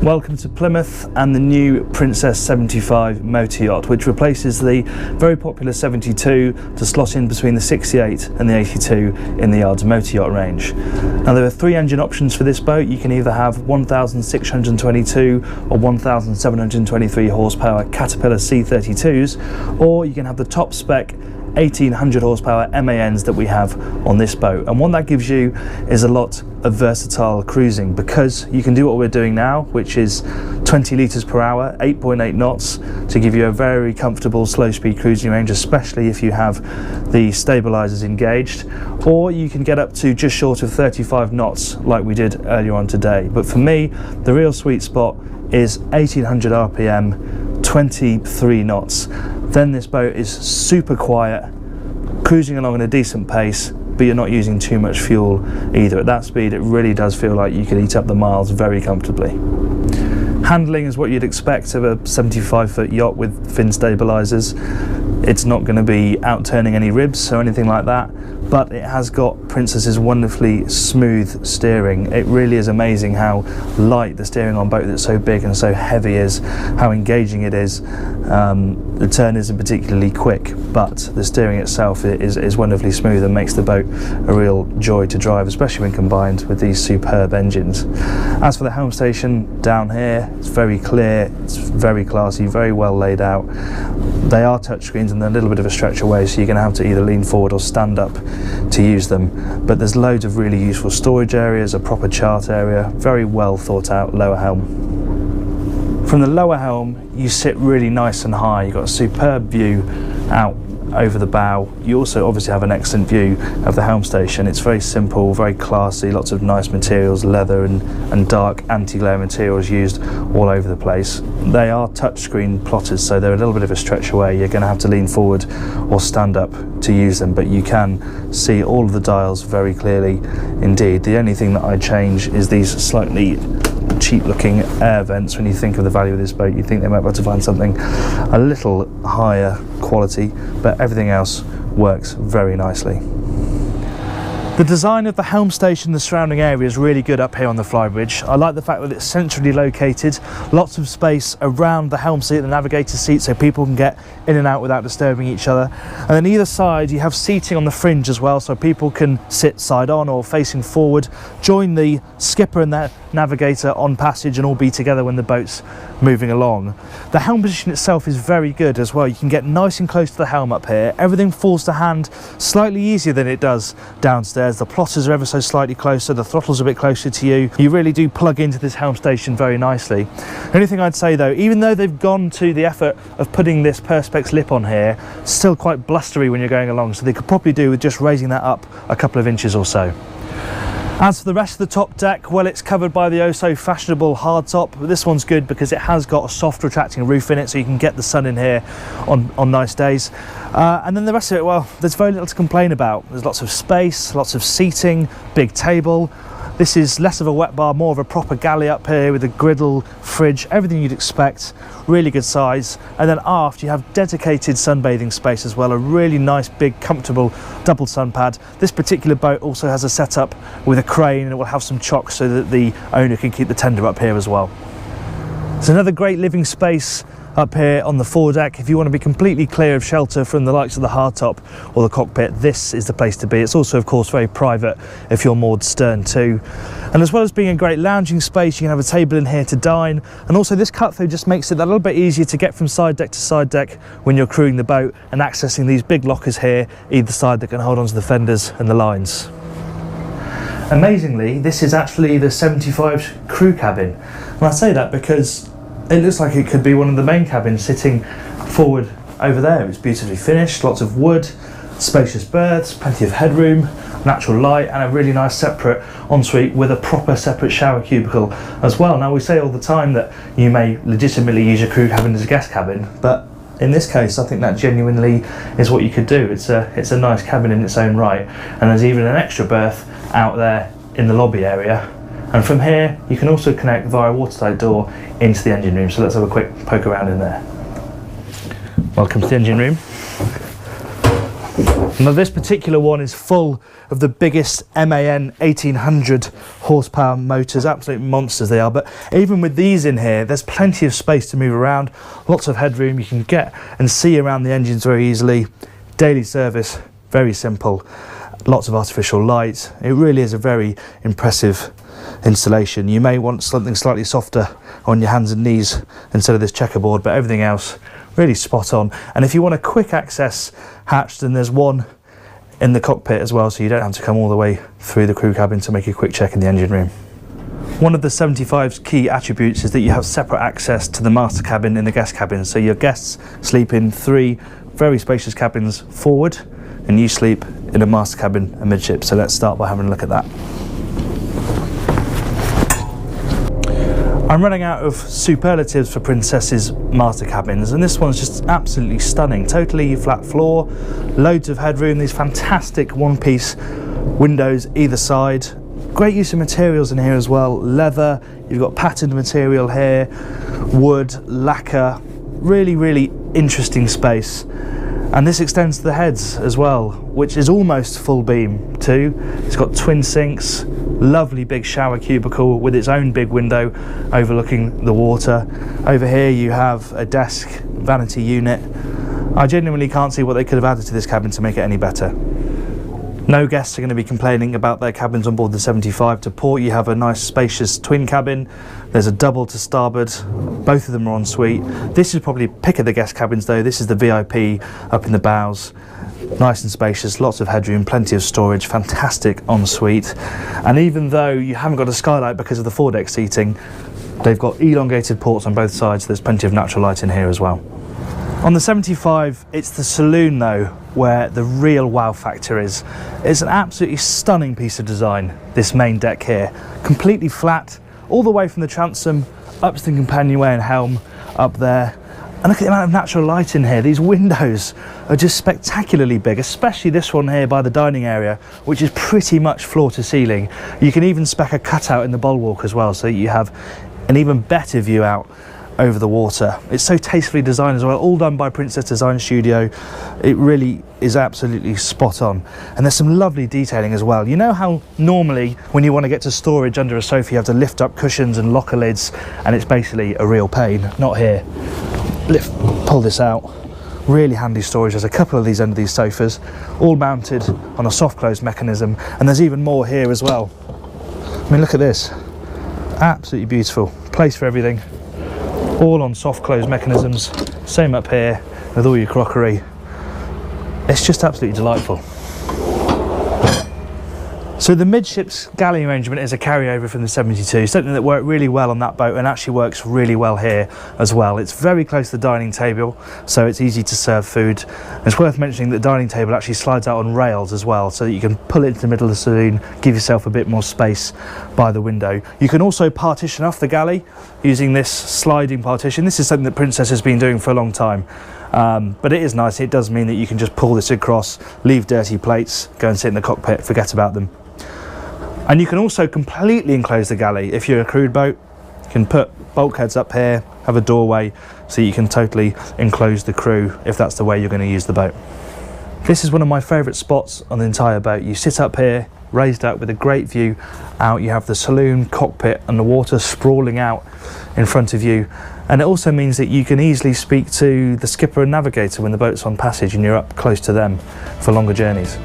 Welcome to Plymouth and the new Princess 75 Motor Yacht, which replaces the very popular 72 to slot in between the 68 and the 82 in the yard's motor yacht range. Now there are three engine options for this boat. You can either have 1,622 or 1,723 horsepower Caterpillar C32s, or you can have the top spec 1,800 horsepower MANs that we have on this boat. And what that gives you is a lot of versatile cruising, because you can do what we're doing now, which is 20 litres per hour, 8.8 knots, to give you a very comfortable slow speed cruising range, especially if you have the stabilizers engaged, or you can get up to just short of 35 knots like we did earlier on today. But for me, the real sweet spot is 1,800 RPM, 23 knots. Then this boat is super quiet, cruising along at a decent pace, but you're not using too much fuel either. At that speed, it really does feel like you could eat up the miles very comfortably. Handling is what you'd expect of a 75-foot yacht with fin stabilizers. It's not going to be out turning any ribs or anything like that, but it has got Princess's wonderfully smooth steering. It really is amazing how light the steering on a boat that's so big and so heavy is, how engaging it is. The turn isn't particularly quick, but the steering itself is wonderfully smooth and makes the boat a real joy to drive, especially when combined with these superb engines. As for the helm station down here, it's very clear, it's very classy, very well laid out. They are touchscreens and they're a little bit of a stretch away, so you're going to have to either lean forward or stand up to use them. But there's loads of really useful storage areas, a proper chart area, very well thought out lower helm. From the lower helm, you sit really nice and high. You've got a superb view out over the bow. You also obviously have an excellent view of the helm station. It's very simple, very classy, lots of nice materials, leather and dark anti-glare materials used all over the place. They are touchscreen plotters, so they're a little bit of a stretch away. You're going to have to lean forward or stand up to use them, but you can see all of the dials very clearly indeed. The only thing that I change is these slightly cheap looking air vents. When you think of the value of this boat, you think they might be able to find something a little higher quality, but everything else works very nicely. The design of the helm station and the surrounding area is really good up here on the flybridge. I like the fact that it's centrally located, lots of space around the helm seat, the navigator seat, so people can get in and out without disturbing each other. And then either side you have seating on the fringe as well, so people can sit side on or facing forward, join the skipper and the navigator on passage and all be together when the boat's moving along. The helm position itself is very good as well. You can get nice and close to the helm up here. Everything falls to hand slightly easier than it does downstairs. The plotters are ever so slightly closer, the throttle's a bit closer to you. You really do plug into this helm station very nicely. The only thing I'd say though, even though they've gone to the effort of putting this Perspex lip on here, it's still quite blustery when you're going along, so they could probably do with just raising that up a couple of inches or so. As for the rest of the top deck, well, it's covered by the oh so fashionable hardtop, but this one's good because it has got a soft retracting roof in it, so you can get the sun in here on nice days. And then the rest of it, well, there's very little to complain about. There's lots of space, lots of seating, big table. This is less of a wet bar, more of a proper galley up here with a griddle, fridge, everything you'd expect, really good size. And then aft you have dedicated sunbathing space as well, a really nice big comfortable double sun pad. This particular boat also has a setup with a crane and it will have some chocks so that the owner can keep the tender up here as well. It's another great living space up here on the foredeck. If you want to be completely clear of shelter from the likes of the hardtop or the cockpit, this is the place to be. It's also of course very private if you're moored stern too. And as well as being a great lounging space, you can have a table in here to dine, and also this cut through just makes it a little bit easier to get from side deck to side deck when you're crewing the boat and accessing these big lockers here either side that can hold onto the fenders and the lines. Amazingly, this is actually the 75's crew cabin, and I say that because it looks like it could be one of the main cabins sitting forward over there. It's beautifully finished, lots of wood, spacious berths, plenty of headroom, natural light, and a really nice separate ensuite with a proper separate shower cubicle as well. Now we say all the time that you may legitimately use your crew cabin as a guest cabin, but in this case I think that genuinely is what you could do. It's a nice cabin in its own right, and there's even an extra berth out there in the lobby area. And from here you can also connect via a watertight door into the engine room, so let's have a quick poke around in there. Welcome to the engine room. Now this particular one is full of the biggest MAN 1800 horsepower motors, absolute monsters they are, but even with these in here there's plenty of space to move around, lots of headroom, you can get and see around the engines very easily. Daily service, very simple, lots of artificial light. It really is a very impressive installation. You may want something slightly softer on your hands and knees instead of this checkerboard, but everything else really spot on. And if you want a quick access hatch, then there's one in the cockpit as well, so you don't have to come all the way through the crew cabin to make a quick check in the engine room. One of the 75's key attributes is that you have separate access to the master cabin and the guest cabin, so your guests sleep in 3 very spacious cabins forward and you sleep in a master cabin amidship. So let's start by having a look at that. I'm running out of superlatives for Princess's master cabins, and this one's just absolutely stunning. Totally flat floor, loads of headroom, these fantastic one-piece windows either side. Great use of materials in here as well. Leather, you've got patterned material here, wood, lacquer, really interesting space. And this extends to the heads as well, which is almost full beam too. It's got twin sinks, lovely big shower cubicle with its own big window overlooking the water. Over here you have a desk, vanity unit. I genuinely can't see what they could have added to this cabin to make it any better. No guests are going to be complaining about their cabins on board the 75. To port you have a nice spacious twin cabin. There's a double to starboard, both of them are en suite. This is probably pick of the guest cabins though. This is the VIP up in the bows. Nice and spacious, lots of headroom, plenty of storage, fantastic en suite. And even though you haven't got a skylight because of the foredeck seating, they've got elongated ports on both sides, so there's plenty of natural light in here as well. On the 75, it's the saloon though where the real wow factor is. It's an absolutely stunning piece of design, this main deck here. Completely flat, all the way from the transom up to the companionway and helm up there. And look at the amount of natural light in here. These windows are just spectacularly big, especially this one here by the dining area, which is pretty much floor to ceiling. You can even spec a cutout in the bulwark as well, so you have an even better view out over the water. It's so tastefully designed as well, all done by Princess Design Studio. It really is absolutely spot on. And there's some lovely detailing as well. You know how normally when you want to get to storage under a sofa you have to lift up cushions and locker lids, and it's basically a real pain? Not here. Pull this out. Really handy storage. There's a couple of these under these sofas, all mounted on a soft close mechanism, and there's even more here as well. I mean, look at this. Absolutely beautiful. Place for everything. All on soft close mechanisms. Same up here with all your crockery. It's just absolutely delightful. So the midships galley arrangement is a carryover from the 72, something that worked really well on that boat and actually works really well here as well. It's very close to the dining table, so it's easy to serve food. And it's worth mentioning that the dining table actually slides out on rails as well, so that you can pull it into the middle of the saloon, give yourself a bit more space by the window. You can also partition off the galley using this sliding partition. This is something that Princess has been doing for a long time. But it is nice. It does mean that you can just pull this across, leave dirty plates, go and sit in the cockpit, forget about them. And you can also completely enclose the galley. If you're a crewed boat, you can put bulkheads up here, have a doorway, so you can totally enclose the crew if that's the way you're going to use the boat. This is one of my favourite spots on the entire boat. You sit up here, raised up with a great view out. You have the saloon, cockpit and the water sprawling out in front of you. And it also means that you can easily speak to the skipper and navigator when the boat's on passage and you're up close to them for longer journeys.